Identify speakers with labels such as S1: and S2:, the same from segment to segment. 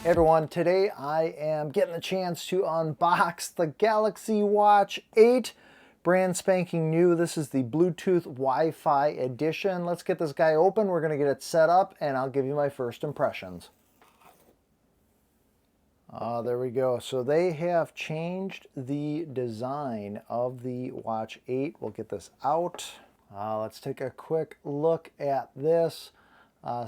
S1: Hey everyone, today I am getting the chance to unbox the Galaxy Watch 8. Brand spanking new. This is the Bluetooth Wi-Fi edition. Let's get this guy open. We're going to get it set up and I'll give you my first impressions. There we go. So they have changed the design of the Watch 8. We'll get this out. Let's take a quick look at this.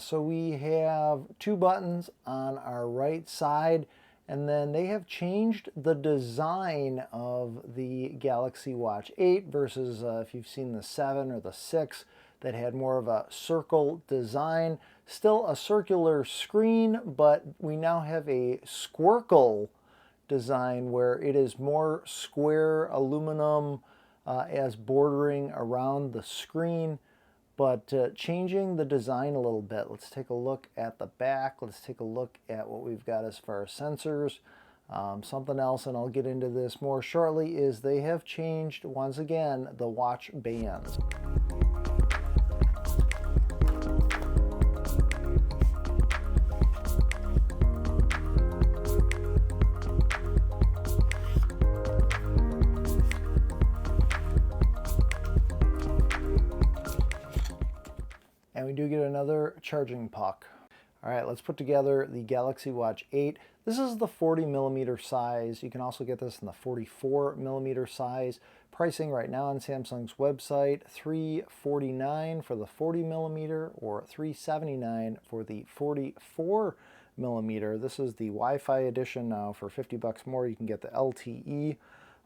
S1: So we have two buttons on our right side, and then they have changed the design of the Galaxy Watch 8 versus if you've seen the 7 or the 6 that had more of a circle design. Still a circular screen, but we now have a squircle design where it is more square aluminum as bordering around the screen. But changing the design a little bit. Let's take a look at the back. Let's take a look at what we've got as far as sensors. Something else, and I'll get into this more shortly, is they have changed, once again, the watch bands. And we do get another charging puck. All right, let's put together the Galaxy Watch 8. This is the 40mm size. You can also get this in the 44mm size. Pricing right now on Samsung's website, $349 for the 40mm or $379 for the 44mm. This is the Wi-Fi edition now. For $50 more, you can get the LTE.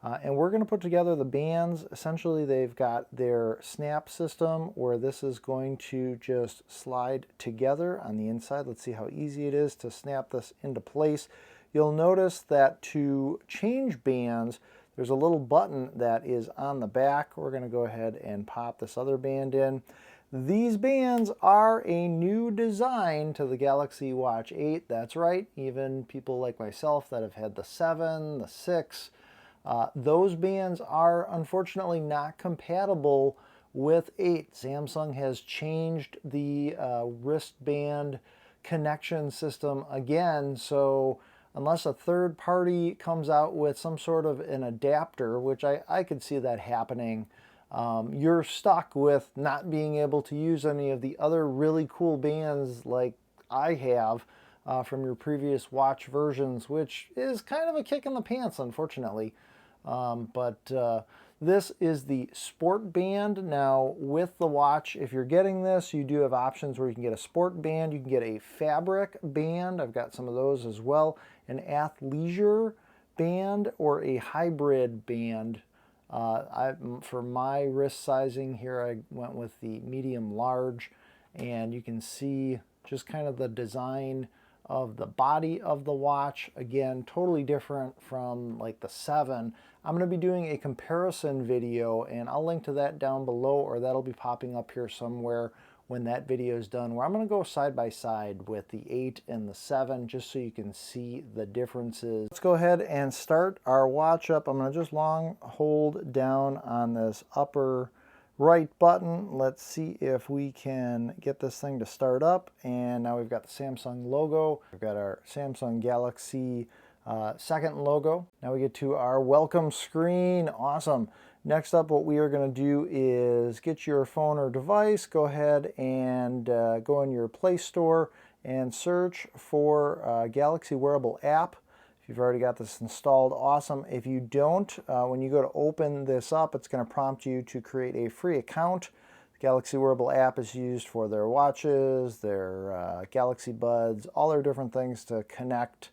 S1: And we're going to put together the bands. Essentially, they've got their snap system where this is going to just slide together on the inside. Let's see how easy it is to snap this into place. You'll notice that to change bands, there's a little button that is on the back. We're going to go ahead and pop this other band in. These bands are a new design to the Galaxy Watch 8. That's right, even people like myself that have had the 7, the 6, those bands are unfortunately not compatible with 8. Samsung has changed the wristband connection system again, so unless a third party comes out with some sort of an adapter, which I could see that happening, you're stuck with not being able to use any of the other really cool bands like I have from your previous watch versions, which is kind of a kick in the pants, unfortunately. This is the sport band. Now with the watch, if you're getting this, you do have options where you can get a sport band, you can get a fabric band, I've got some of those as well, an athleisure band, or a hybrid band. For my wrist sizing here, I went with the medium large, and you can see just kind of the design of the body of the watch. Again, totally different from like the 7. I'm going to be doing a comparison video, and I'll link to that down below, or that'll be popping up here somewhere when that video is done, where I'm going to go side by side with the 8 and the 7 just so you can see the differences. Let's go ahead and start our watch up. I'm going to just long hold down on this upper right button. Let's see if we can get this thing to start up. And now we've got the Samsung logo. We've got our Samsung Galaxy second logo. Now we get to our welcome screen. Awesome. Next up, what we are going to do is get your phone or device, go ahead and go in your Play Store and search for Galaxy Wearable app. If you've already got this installed, awesome. If you don't, when you go to open this up, it's going to prompt you to create a free account. The Galaxy Wearable app is used for their watches, their Galaxy Buds, all their different things to connect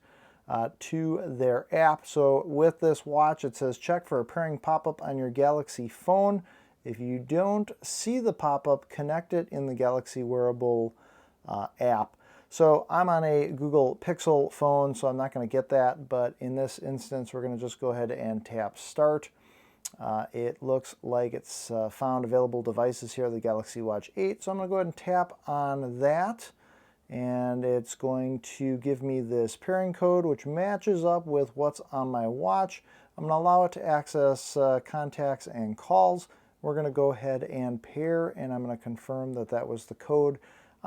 S1: to their app. So with this watch, it says check for a pairing pop-up on your Galaxy phone. If you don't see the pop-up, connect it in the Galaxy Wearable app. So I'm on a Google Pixel phone, so I'm not going to get that, but in this instance, we're going to just go ahead and tap Start. It looks like it's found available devices here, the Galaxy Watch 8, so I'm going to go ahead and tap on that, and it's going to give me this pairing code, which matches up with what's on my watch. I'm going to allow it to access contacts and calls. We're going to go ahead and pair, and I'm going to confirm that that was the code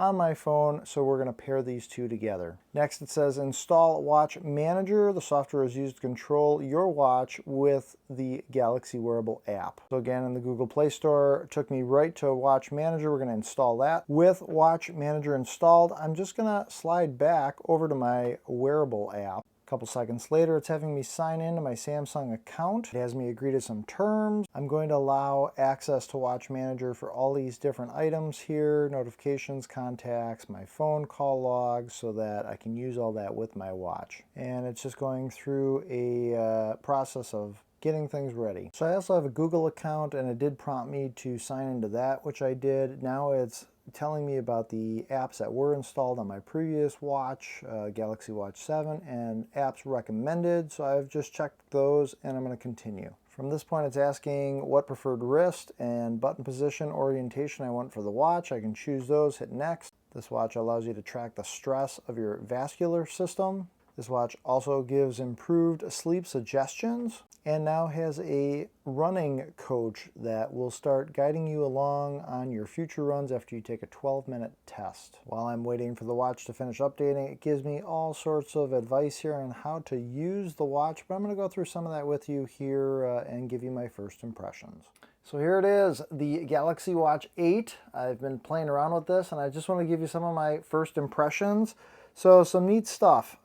S1: on my phone, so we're going to pair these two together. Next it says install Watch Manager. The software is used to control your watch with the Galaxy Wearable app. So again, in the Google Play Store, it took me right to Watch Manager. We're going to install that. With Watch Manager installed, I'm just going to slide back over to my Wearable app. A couple seconds later, it's having me sign into my Samsung account. It has me agree to some terms. I'm going to allow access to Watch Manager for all these different items here, notifications, contacts, my phone call logs, so that I can use all that with my watch. And it's just going through a process of getting things ready. So I also have a Google account, and it did prompt me to sign into that, which I did. Now it's telling me about the apps that were installed on my previous watch, Galaxy Watch 7, and apps recommended. So I've just checked those, and I'm going to continue. From this point, it's asking what preferred wrist and button position orientation I want for the watch. I can choose those, hit next. This watch allows you to track the stress of your vascular system. This watch also gives improved sleep suggestions and now has a running coach that will start guiding you along on your future runs after you take a 12-minute test. While I'm waiting for the watch to finish updating, it gives me all sorts of advice here on how to use the watch, but I'm going to go through some of that with you here and give you my first impressions. So here it is, the Galaxy Watch 8. I've been playing around with this, and I just want to give you some of my first impressions. So some neat stuff.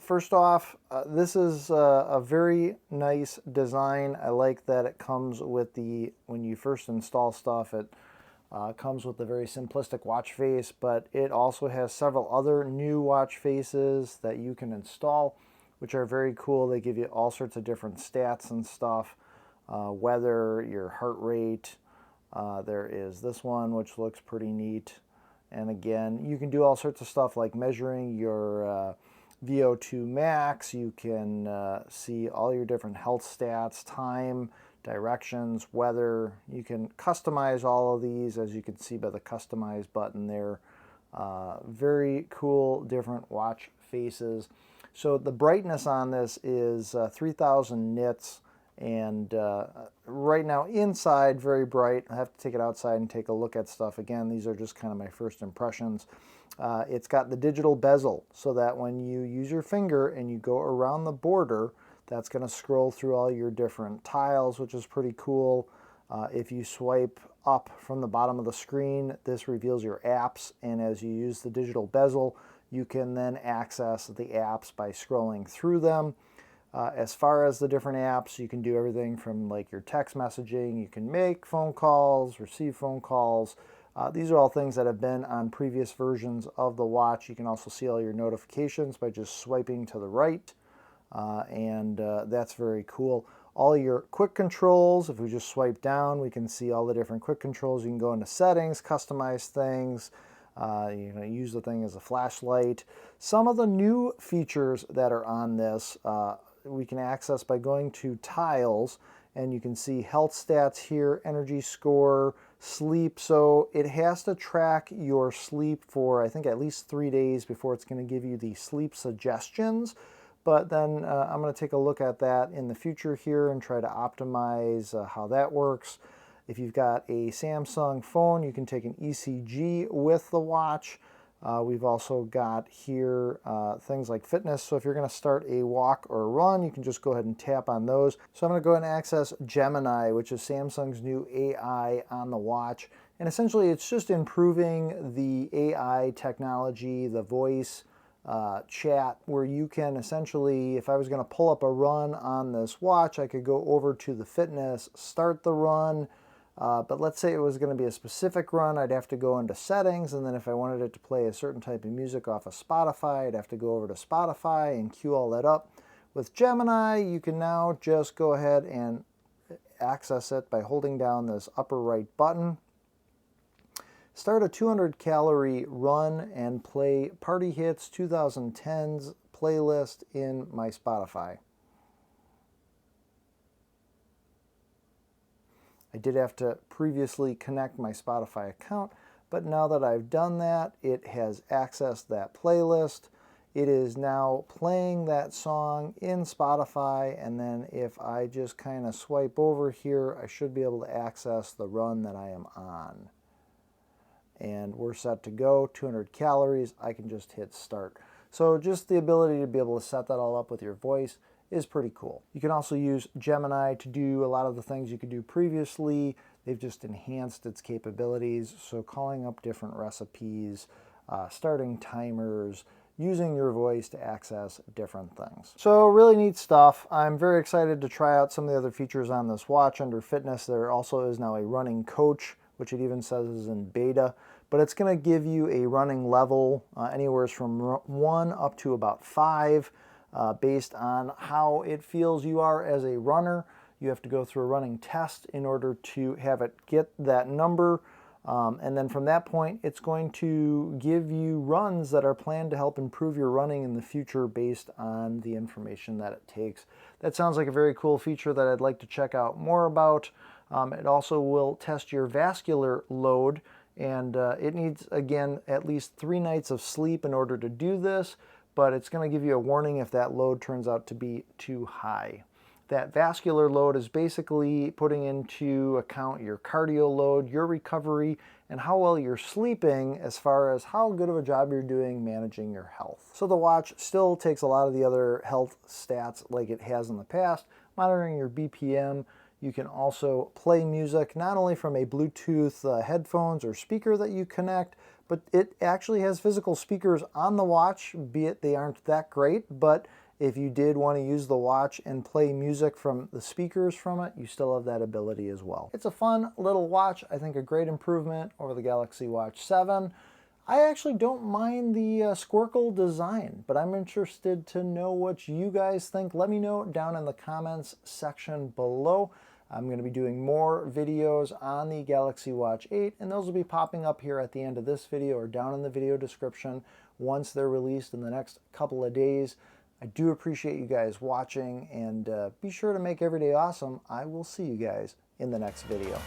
S1: First off, this is a very nice design. I like that it comes with the, when you first install stuff, it comes with a very simplistic watch face, but it also has several other new watch faces that you can install, which are very cool. They give you all sorts of different stats and stuff, weather, your heart rate. There is this one, which looks pretty neat. And again, you can do all sorts of stuff like measuring your VO2 max. You can see all your different health stats, time, directions, weather. You can customize all of these, as you can see by the customize button there. Very cool different watch faces. So the brightness on this is 3000 nits. And right now inside, very bright. I have to take it outside and take a look at stuff. Again, these are just kind of my first impressions. It's got the digital bezel, so that when you use your finger and you go around the border, that's going to scroll through all your different tiles, which is pretty cool. If you swipe up from the bottom of the screen, this reveals your apps, and as you use the digital bezel, you can then access the apps by scrolling through them. As far as the different apps, you can do everything from like your text messaging. You can make phone calls, receive phone calls. These are all things that have been on previous versions of the watch. You can also see all your notifications by just swiping to the right, and that's very cool. All your quick controls, if we just swipe down, we can see all the different quick controls. You can go into settings, customize things. You can use the thing as a flashlight. Some of the new features that are on this, we can access by going to tiles, and you can see health stats here, energy score, sleep. So it has to track your sleep for, I think, at least 3 days before it's going to give you the sleep suggestions. But then I'm going to take a look at that in the future here and try to optimize how that works. If you've got a Samsung phone, you can take an ECG with the watch. We've also got here things like fitness. So if you're going to start a walk or a run, you can just go ahead and tap on those. So I'm going to go ahead and access Gemini, which is Samsung's new AI on the watch. And essentially, it's just improving the AI technology, the voice chat, where you can essentially, if I was going to pull up a run on this watch, I could go over to the fitness, start the run. But let's say it was going to be a specific run, I'd have to go into settings, and then if I wanted it to play a certain type of music off of Spotify, I'd have to go over to Spotify and queue all that up. With Gemini, you can now just go ahead and access it by holding down this upper right button. Start a 200-calorie run and play Party Hits 2010s playlist in my Spotify. I did have to previously connect my Spotify account, but now that I've done that, it has accessed that playlist. It is now playing that song in Spotify, and then if I just kind of swipe over here, I should be able to access the run that I am on. and we're set to go. 200 calories, I can just hit start. So just the ability to be able to set that all up with your voice is pretty cool. You can also use Gemini to do a lot of the things you could do previously. They've just enhanced its capabilities. So calling up different recipes, starting timers, using your voice to access different things. So really neat stuff. I'm very excited to try out some of the other features on this watch. Under fitness, there also is now a running coach, which it even says is in beta, but it's going to give you a running level anywhere from 1 up to about 5 based on how it feels you are as a runner. You have to go through a running test in order to have it get that number. And then from that point, it's going to give you runs that are planned to help improve your running in the future based on the information that it takes. That sounds like a very cool feature that I'd like to check out more about. It also will test your vascular load, and it needs, again, at least 3 nights of sleep in order to do this, but it's going to give you a warning if that load turns out to be too high. That vascular load is basically putting into account your cardio load, your recovery, and how well you're sleeping as far as how good of a job you're doing managing your health. So the watch still takes a lot of the other health stats like it has in the past, monitoring your BPM. You can also play music, not only from a Bluetooth headphones or speaker that you connect, but it actually has physical speakers on the watch, be it they aren't that great, but if you did want to use the watch and play music from the speakers from it, you still have that ability as well. It's a fun little watch. I think a great improvement over the Galaxy Watch 7. I actually don't mind the Squircle design, but I'm interested to know what you guys think. Let me know down in the comments section below. I'm going to be doing more videos on the Galaxy Watch 8, and those will be popping up here at the end of this video or down in the video description once they're released in the next couple of days. I do appreciate you guys watching, and be sure to make every day awesome. I will see you guys in the next video.